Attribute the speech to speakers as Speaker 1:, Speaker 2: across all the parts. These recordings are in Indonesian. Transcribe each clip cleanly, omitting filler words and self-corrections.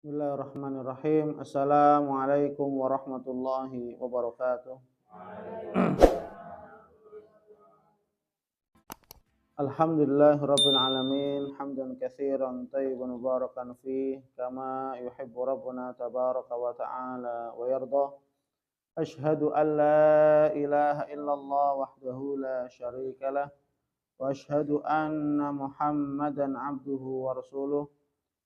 Speaker 1: Bismillahirrahmanirrahim. Assalamualaikum warahmatullahi wabarakatuh. Alhamdulillahirabbil alamin, hamdan katsiran thayyiban mubarakan fih, kama yuhibbu rabbuna tabaraka wa ta'ala wa yarda. Asyhadu an la ilaha illallah wahdahu la syarikalah wa asyhadu anna Muhammadan abduhu wa rasuluh.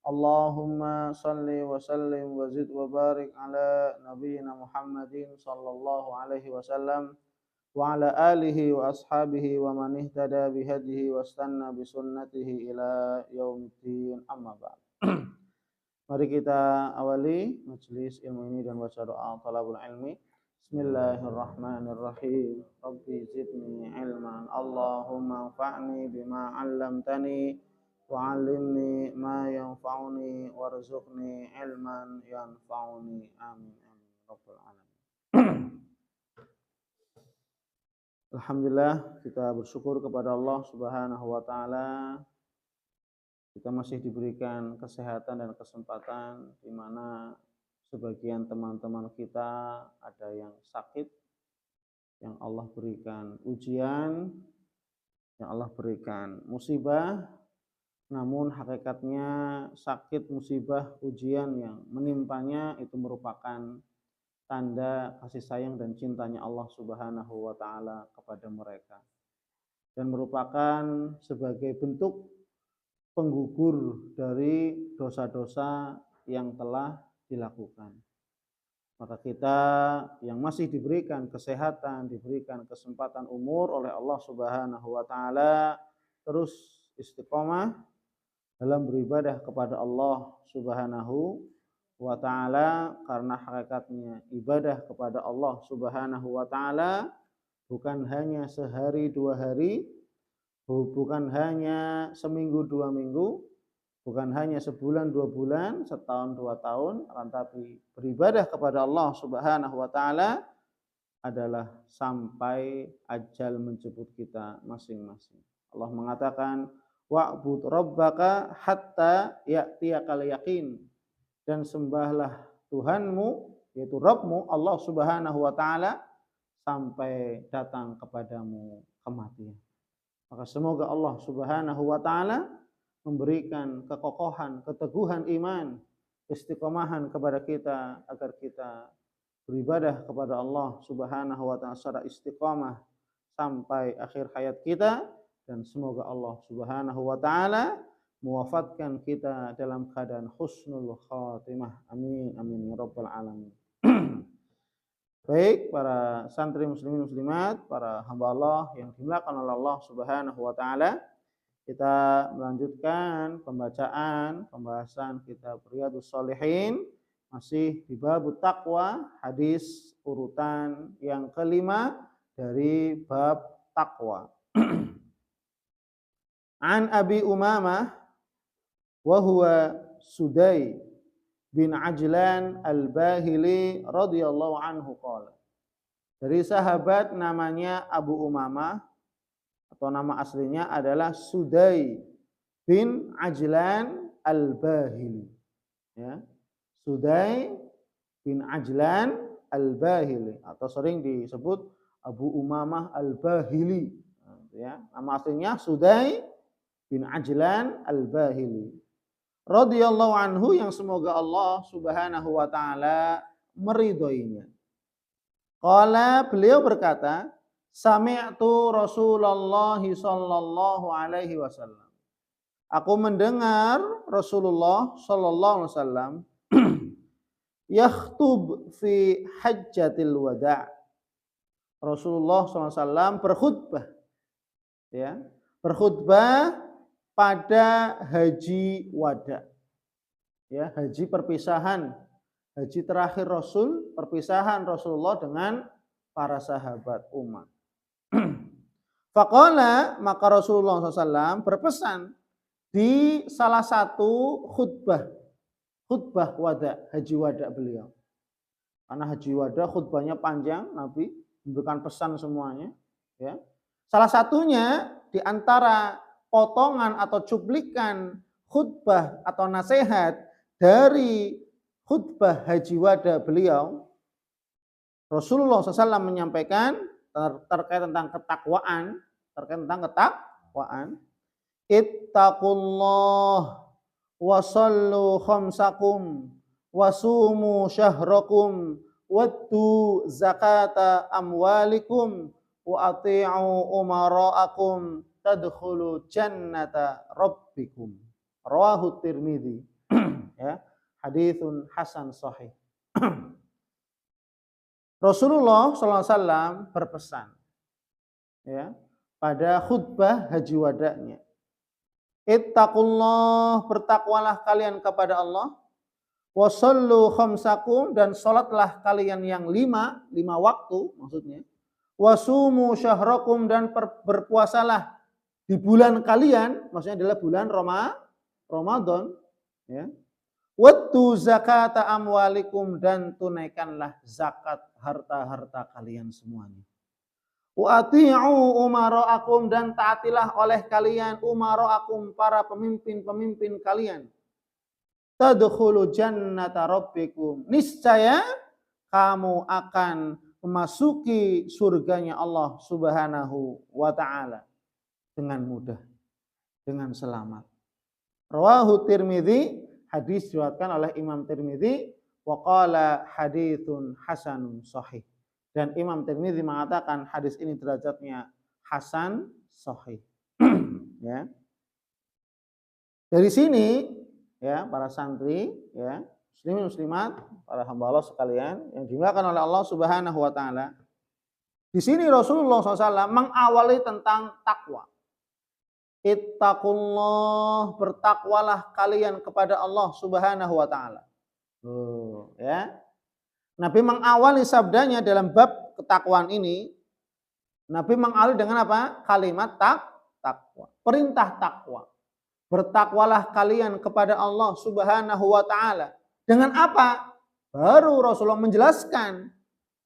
Speaker 1: Allahumma salli wa sallim wa zid wa barik ala nabiyyina Muhammadin sallallahu alaihi wasallam wa ala alihi wa ashabihi wa man ihtada bihadihi wa istanna bi sunnatihi ila yaumiddin, amma ba'd. Mari kita awali majelis ilmu ini dan baca doa talabul ilmi. Bismillahirrahmanirrahim. Rabbi zidni ilman, Allahumma anfa'ni bima 'allamtani wa'allimni ma yanfa'uni warzuqni ilman yanfa'uni, amin amin rabbal alamin. Alhamdulillah, kita bersyukur kepada Allah Subhanahu wa taala. Kita masih diberikan kesehatan dan kesempatan di mana sebagian teman-teman kita ada yang sakit, yang Allah berikan ujian, yang Allah berikan musibah. Namun hakikatnya sakit, musibah, ujian yang menimpanya itu merupakan tanda kasih sayang dan cintanya Allah Subhanahu wa taala kepada mereka, dan merupakan sebagai bentuk penggugur dari dosa-dosa yang telah dilakukan. Maka kita yang masih diberikan kesehatan, diberikan kesempatan umur oleh Allah Subhanahu wa taala, terus istiqomah dalam beribadah kepada Allah Subhanahu wa ta'ala, karena hakikatnya ibadah kepada Allah Subhanahu wa ta'ala bukan hanya sehari dua hari, bukan hanya seminggu dua minggu, bukan hanya sebulan dua bulan, setahun dua tahun, tapi beribadah kepada Allah Subhanahu wa ta'ala adalah sampai ajal menjemput kita masing-masing. Allah mengatakan, wa'bud rabbaka hatta ya'tiyakal yaqin, dan sembahlah Tuhanmu, yaitu Rabbmu Allah Subhanahu wa taala, sampai datang kepadamu kematian. Maka semoga Allah Subhanahu wa taala memberikan kekokohan, keteguhan iman, istiqomahan kepada kita agar kita beribadah kepada Allah Subhanahu wa taala secara istiqomah sampai akhir hayat kita. Dan semoga Allah Subhanahu wa ta'ala mewafatkan kita dalam keadaan husnul khatimah. Amin, amin, ya rabbal alamin. Baik, para santri muslimin muslimat, para hamba Allah yang dimuliakan oleh Allah Subhanahu wa ta'ala, kita melanjutkan pembahasan kitab Riyadhus Shalihin, masih di bab taqwa, hadis urutan yang kelima dari bab taqwa. An Abi Umamah wa huwa Sudai bin Ajlan al-Bahili radhiyallahu anhu qala. Dari sahabat namanya Abu Umamah, atau nama aslinya adalah Sudai bin Ajlan al-Bahili. Ya. Sudai bin Ajlan al-Bahili, atau sering disebut Abu Umamah al-Bahili. Ya, nama aslinya Sudai bin Ajlan al-Bahili radhiyallahu anhu, yang semoga Allah Subhanahu wa taala meridhoinya. Qala, beliau berkata, sami'tu Rasulullah sallallahu alaihi wasallam. Aku mendengar Rasulullah sallallahu alaihi wasallam yakhtub fi hajjatil wada'. Rasulullah sallallahu alaihi wasallam berkhutbah, ya, berkhutbah pada haji wada, ya, haji perpisahan, haji terakhir Rasul, perpisahan Rasulullah dengan para sahabat umat. Faqala, maka Rasulullah SAW berpesan di salah satu khutbah wada, haji wada beliau. Karena haji wada khutbahnya panjang, Nabi memberikan pesan semuanya, ya. Salah satunya di antara potongan atau cuplikan khutbah atau nasihat dari khutbah haji wada beliau, Rasulullah SAW menyampaikan terkait tentang ketakwaan, ittaqullah wa sallu khamsakum wa sumu syahrakum wattu zakata amwalikum wa ati'u umara'akum tadkhulu jannata rabbikum. Rawahu Tirmidzi. Ya, haditsun hasan sahih. Rasulullah SAW berpesan, ya, pada khutbah haji wada'nya. Ittaqullah, bertakwalah kalian kepada Allah. Wasallu khamsakum, dan salatlah kalian yang lima waktu maksudnya. Wasumu syahrakum, dan berpuasalah di bulan kalian, maksudnya adalah bulan Ramadan, ya. Wattu zakata amwalikum, dan tunaikanlah zakat harta-harta kalian semuanya. Wa ati'u umara'akum, dan taatilah oleh kalian umara'akum, para pemimpin-pemimpin kalian. Tadkhulu jannata rabbikum, niscaya kamu akan memasuki surganya Allah Subhanahu wa taala dengan mudah, dengan selamat. Rawahu Tirmidzi, hadis diriwayatkan oleh Imam Tirmidzi, wa qala haditsun hasanun sahih. Dan Imam Tirmidzi mengatakan hadis ini derajatnya hasan sahih. Ya. Dari sini, ya, para santri, ya, muslimin muslimat, para hamba Allah sekalian yang dimuliakan oleh Allah Subhanahu wa taala. Di sini Rasulullah SAW mengawali tentang takwa. Ittaqullah, bertakwalah kalian kepada Allah Subhanahu wa taala. Ya. Nabi mengawali sabdanya dalam bab ketakwaan ini, Nabi mengawali dengan apa? Kalimat takwa. Perintah takwa. Bertakwalah kalian kepada Allah Subhanahu wa taala. Dengan apa? Baru Rasulullah menjelaskan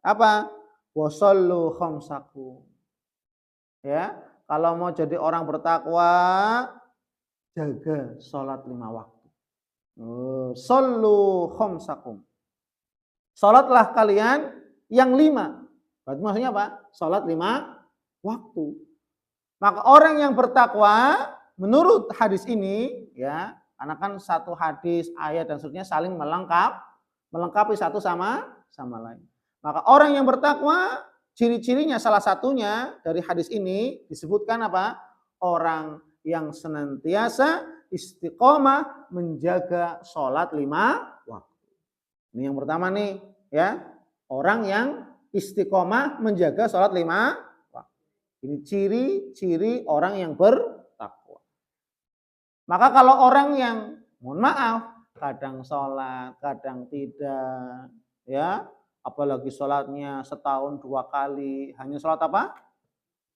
Speaker 1: apa? Wasallu khamsakum. Ya, kalau mau jadi orang bertakwa, jaga salat 5 waktu. Sallu khamsakum. Salatlah kalian yang 5. Berarti maksudnya apa? Salat 5 waktu. Maka orang yang bertakwa menurut hadis ini, ya, karena kan satu hadis, ayat dan seterusnya saling melengkapi satu sama lain. Maka orang yang bertakwa, ciri-cirinya salah satunya dari hadis ini disebutkan apa? Orang yang senantiasa istiqomah menjaga sholat 5 waktu. Ini yang pertama nih, ya. Orang yang istiqomah menjaga sholat 5 waktu. Ini ciri-ciri orang yang bertakwa. Maka kalau orang yang, mohon maaf, kadang sholat, kadang tidak, ya, apalagi sholatnya setahun 2 kali, hanya sholat apa?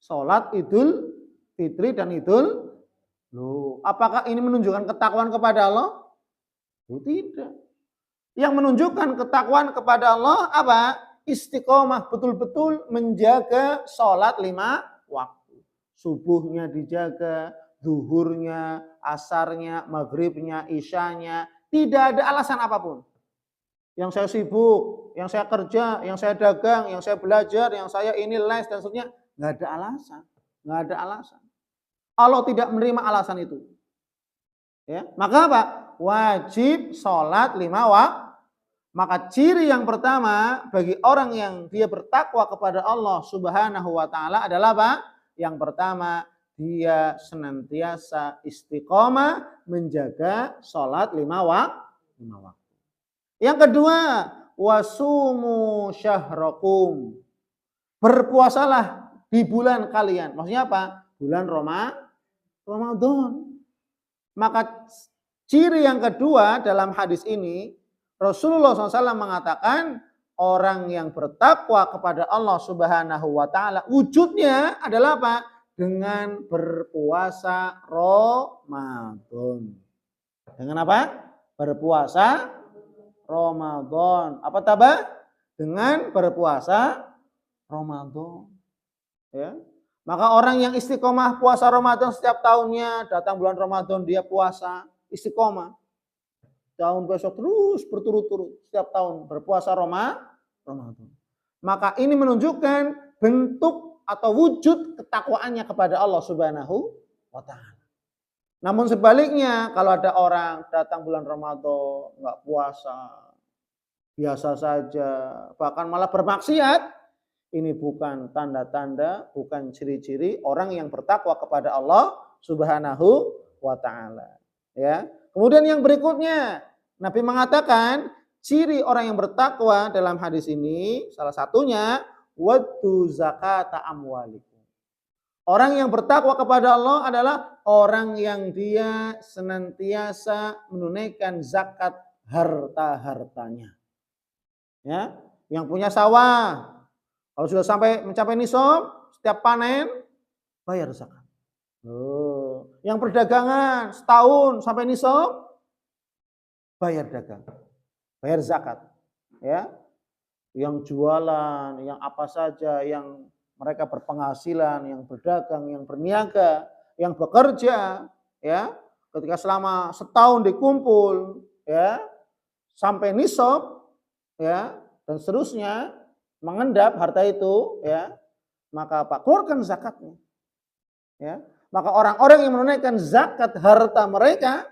Speaker 1: Sholat Idul Fitri dan Idul. Loh, apakah ini menunjukkan ketakwaan kepada Allah? Loh, tidak. Yang menunjukkan ketakwaan kepada Allah apa? Istiqomah, betul-betul menjaga sholat 5 waktu. Subuhnya dijaga, zuhurnya, asarnya, maghribnya, isyanya. Tidak ada alasan apapun. Yang saya sibuk, yang saya kerja, yang saya dagang, yang saya belajar, yang saya ini les dan seterusnya. Nggak ada alasan. Nggak ada alasan. Allah tidak menerima alasan itu. Ya, maka apa? Wajib sholat 5 waktu. Maka ciri yang pertama bagi orang yang dia bertakwa kepada Allah Subhanahu wa taala adalah apa? Yang pertama, dia senantiasa istiqomah menjaga sholat 5 waktu. Yang kedua, wasumu syahrakum. Berpuasalah di bulan kalian. Maksudnya apa? Bulan Ramadan. Maka ciri yang kedua dalam hadis ini, Rasulullah SAW mengatakan orang yang bertakwa kepada Allah Subhanahu wa taala wujudnya adalah apa? Dengan berpuasa Ramadan. Dengan apa? Berpuasa Ramadan. Apa tabah? Dengan berpuasa Ramadan. Ya. Maka orang yang istiqomah puasa Ramadan setiap tahunnya, datang bulan Ramadan dia puasa istiqomah. tahun besok terus berturut-turut setiap tahun berpuasa Ramadan. Maka ini menunjukkan bentuk atau wujud ketakwaannya kepada Allah Subhanahu wa taala. Namun sebaliknya kalau ada orang datang bulan Ramadan enggak puasa, biasa saja, bahkan malah bermaksiat, ini bukan tanda-tanda, bukan ciri-ciri orang yang bertakwa kepada Allah Subhanahu wa taala. Ya. Kemudian yang berikutnya, Nabi mengatakan ciri orang yang bertakwa dalam hadis ini salah satunya watu zakata amwalikum. Orang yang bertakwa kepada Allah adalah orang yang dia senantiasa menunaikan zakat harta-hartanya. Ya, yang punya sawah, kalau sudah sampai mencapai nisab, setiap panen bayar zakat. Yang perdagangan setahun sampai nisab bayar dagang, bayar zakat. Ya, yang jualan, yang apa saja, yang mereka berpenghasilan, yang berdagang, yang berniaga, yang bekerja, ya, ketika selama setahun dikumpul, ya, sampai nisab, ya, dan seterusnya mengendap harta itu, ya, maka Pak keluarkan zakatnya, ya, maka orang-orang yang menunaikan zakat harta mereka,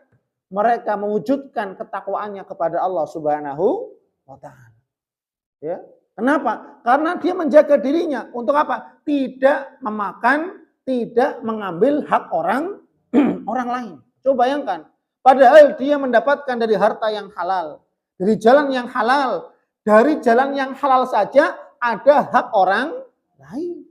Speaker 1: mereka mewujudkan ketakwaannya kepada Allah Subhanahu wa taala, ya. Kenapa? Karena dia menjaga dirinya untuk apa? Tidak memakan, tidak mengambil hak orang lain. Coba bayangkan, padahal dia mendapatkan dari harta yang halal, dari jalan yang halal, dari jalan yang halal saja ada hak orang lain.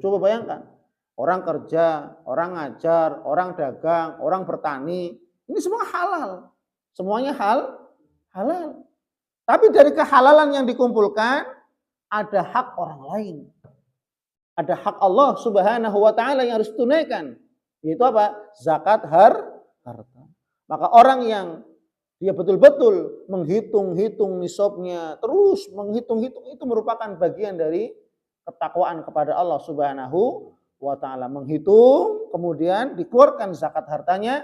Speaker 1: Coba bayangkan, orang kerja, orang ngajar, orang dagang, orang bertani, ini semua halal, semuanya halal. Tapi dari kehalalan yang dikumpulkan, ada hak orang lain. Ada hak Allah Subhanahu wa taala yang harus tunaikan. Yaitu apa? Zakat harta. Maka orang yang dia betul-betul menghitung-hitung nisabnya, terus menghitung-hitung, itu merupakan bagian dari ketakwaan kepada Allah Subhanahu wa taala. Menghitung, kemudian dikeluarkan zakat hartanya,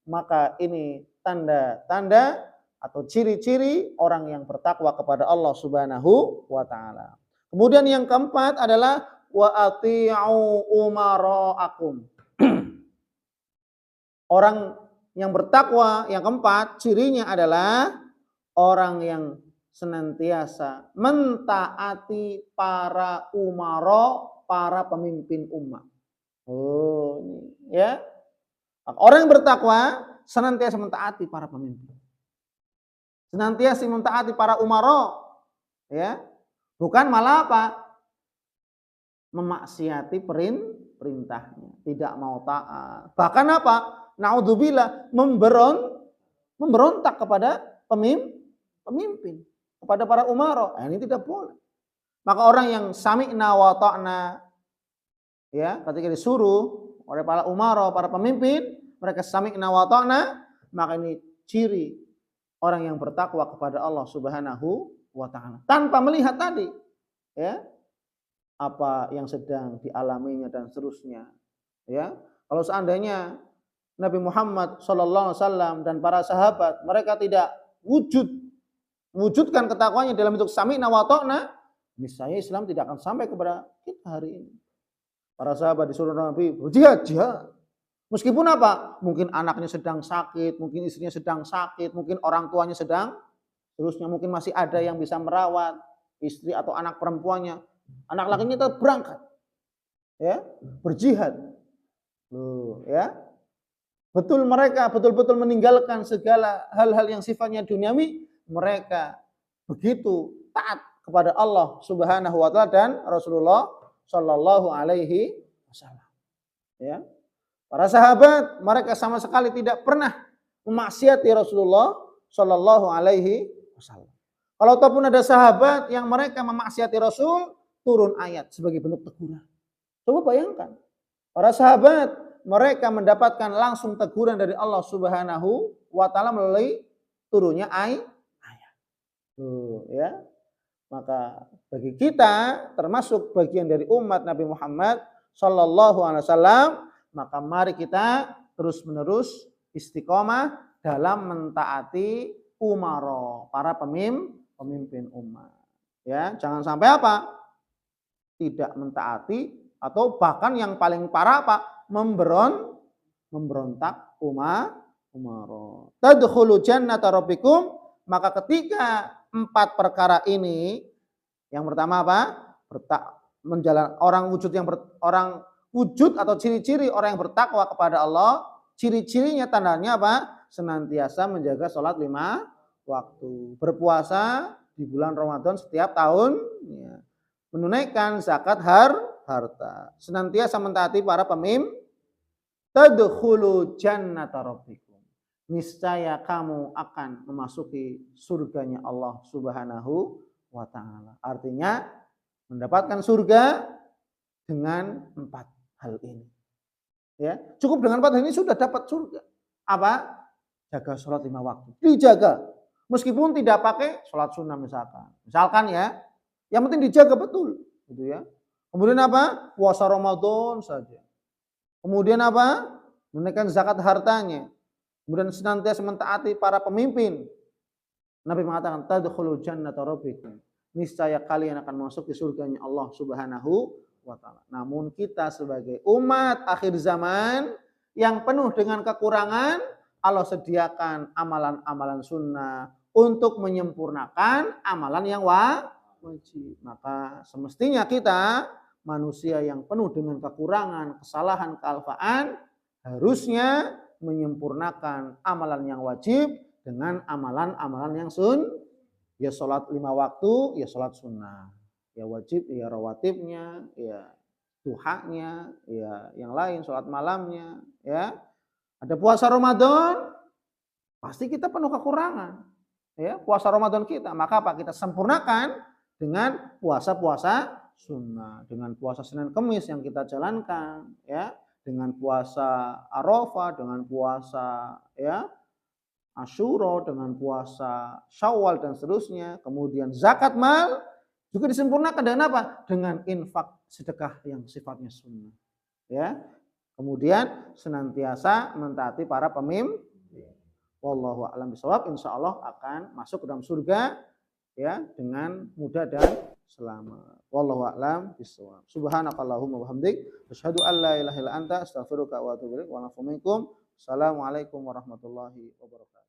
Speaker 1: maka ini tanda-tanda atau ciri-ciri orang yang bertakwa kepada Allah Subhanahu wa taala. Kemudian yang keempat adalah wa ati'u umara'akum. Orang yang bertakwa yang keempat cirinya adalah orang yang senantiasa mentaati para umara, para pemimpin umat. Ya. Orang yang bertakwa senantiasa mentaati para pemimpin. Senantiasa mentaati para umara, ya, bukan malah apa? Memaksiati perintahnya, tidak mau taat. Bahkan apa? Naudzubillah, memberontak kepada pemimpin, kepada para umara. Ini tidak boleh. Maka orang yang sami'na wa ta'na, ya, ketika disuruh oleh para umara, para pemimpin, mereka sami'na wa ta'na, maka ini ciri orang yang bertakwa kepada Allah Subhanahu wa taala. Tanpa melihat tadi, ya, apa yang sedang dialaminya dan seterusnya, ya. Kalau seandainya Nabi Muhammad SAW dan para sahabat mereka tidak wujudkan ketakwanya dalam bentuk sami'na wa ta'na, misalnya Islam tidak akan sampai kepada kita hari ini. Para sahabat disuruh Nabi berjihad. Meskipun apa? Mungkin anaknya sedang sakit, mungkin istrinya sedang sakit, mungkin orang tuanya sedang, terusnya mungkin masih ada yang bisa merawat istri atau anak perempuannya. Anak lakinya tetap berangkat, ya, berjihad. Ya. Mereka betul-betul meninggalkan segala hal-hal yang sifatnya duniawi, mereka begitu taat kepada Allah Subhanahu wa taala dan Rasulullah sallallahu alaihi wasallam. Ya. Para sahabat mereka sama sekali tidak pernah memaksiati Rasulullah sallallahu alaihi wasallam. Kalau ataupun ada sahabat yang mereka memaksiati Rasul, turun ayat sebagai bentuk teguran. Coba bayangkan. Para sahabat mereka mendapatkan langsung teguran dari Allah Subhanahu wa taala melalui turunnya ayat. Ya. Maka bagi kita termasuk bagian dari umat Nabi Muhammad sallallahu alaihi wasallam, maka mari kita terus-menerus istiqomah dalam mentaati umara, para pemimpin umat. Ya, jangan sampai apa? Tidak mentaati atau bahkan yang paling parah apa? Memberontak umara. Tadkhulu jannata rabbikum, maka ketika 4 perkara ini, yang pertama apa? Orang wujud atau ciri-ciri orang yang bertakwa kepada Allah, ciri-cirinya tandanya apa? Senantiasa menjaga sholat 5 waktu, berpuasa di bulan Ramadan setiap tahun, ya, menunaikan zakat harta, senantiasa mentaati para pemimpin. Tadkhulu jannata rabbikum, niscaya kamu akan memasuki surganya Allah Subhanahu wa taala. Artinya mendapatkan surga dengan 4 hal ini. Ya, cukup dengan 4 hal ini sudah dapat surga. Apa? Jaga sholat 5 waktu. Dijaga. Meskipun tidak pakai sholat sunnah misalkan. Misalkan ya, yang penting dijaga betul, gitu ya. Kemudian apa? Puasa Ramadan saja. Kemudian apa? Menunaikan zakat hartanya. Kemudian senantiasa mentaati para pemimpin. Nabi mengatakan, tadkhulu jannata rabbikum, niscaya kalian akan masuk ke surganya Allah Subhanahu wa taala. Namun kita sebagai umat akhir zaman yang penuh dengan kekurangan, Allah sediakan amalan-amalan sunnah untuk menyempurnakan amalan yang wajib. Maka semestinya kita manusia yang penuh dengan kekurangan, kesalahan, kealfaan, harusnya menyempurnakan amalan yang wajib dengan amalan-amalan yang ya sholat 5 waktu, ya sholat sunnah, ya wajib, ya rawatibnya, ya duhanya, ya yang lain, sholat malamnya, ya. Ada puasa Ramadan, pasti kita penuh kekurangan, ya puasa Ramadan kita, maka apa? Kita sempurnakan dengan puasa-puasa sunnah, dengan puasa Senin Kemis yang kita jalankan, ya, dengan puasa Arafah, dengan puasa ya Asyura, dengan puasa Syawal dan seterusnya. Kemudian zakat mal juga disempurnakan dengan apa? Dengan infak sedekah yang sifatnya sunnah. Ya. Kemudian senantiasa mentaati para pemimpin. Wallahu a'lam bishawab, insyaallah akan masuk ke dalam surga ya dengan mudah dan selamat. Wallahu a'lam bishawab. Subhanakallahumma wa bihamdik, asyhadu an la ilaha illa anta, astaghfiruka wa atubu ilaik. Wa a'udzu minkum. Assalamualaikum warahmatullahi wabarakatuh.